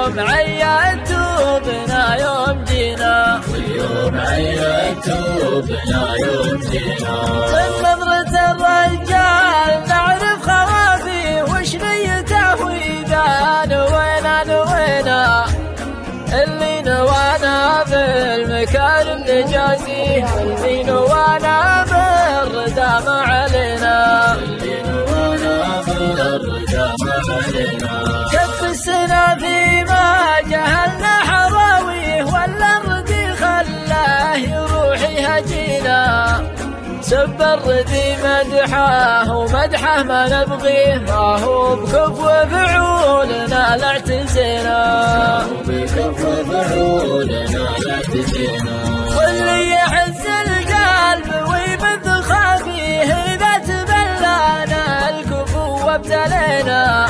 واليوم عيدتوا بنا يوم جينا، واليوم عيدتوا بنا يوم جينا. من نظرة الرجال نعرف خوافيه وش نيته وإذا نوينا نوينا، اللي نوانا بالمكارم نجازيه، اللي نوانا بالردى ما علينا، اللي نوانا بالردى ما علينا. كف السنة فيما جهلنا حراويه، ولا الردي خلاه يروح يهجينا، سب الردي مدحه ومدحه ما نبغيه، ما هو بكفو فعولنا لا اعتزينا، واللي يحس القلب ويبث خافيه إذا تبلانا الكفو وابتلينا،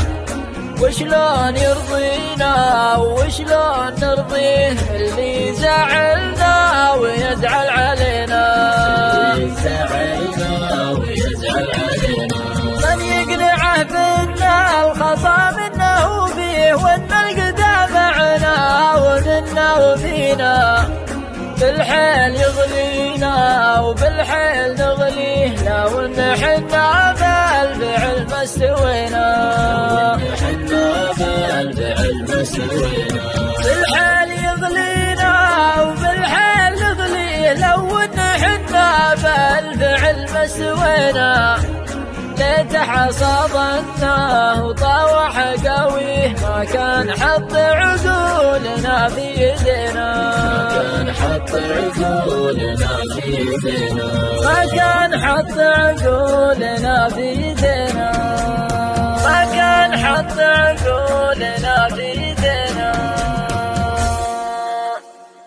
وشلون يرضينا وشلون نرضيه اللي زعلنا ويزعل علينا، من يقنعه بأن الخطا منه فيه، وأن القدام معنا ومنا وفينا، بالحيل يغلينا وبالحيل نغليه، لو ان حنا بالفعل ما استوينا، بالحيل يغلينا وبالحيل نغليه، لو ان حنا بالفعل ما استوينا، ليت حصادناه وطاوح قويه، ما كان حط عقولنا في يدينا، ما كان حط عقولنا في يدينا، ما كان حط عقولنا في يدينا، ما كان حط عقولنا في يدينا.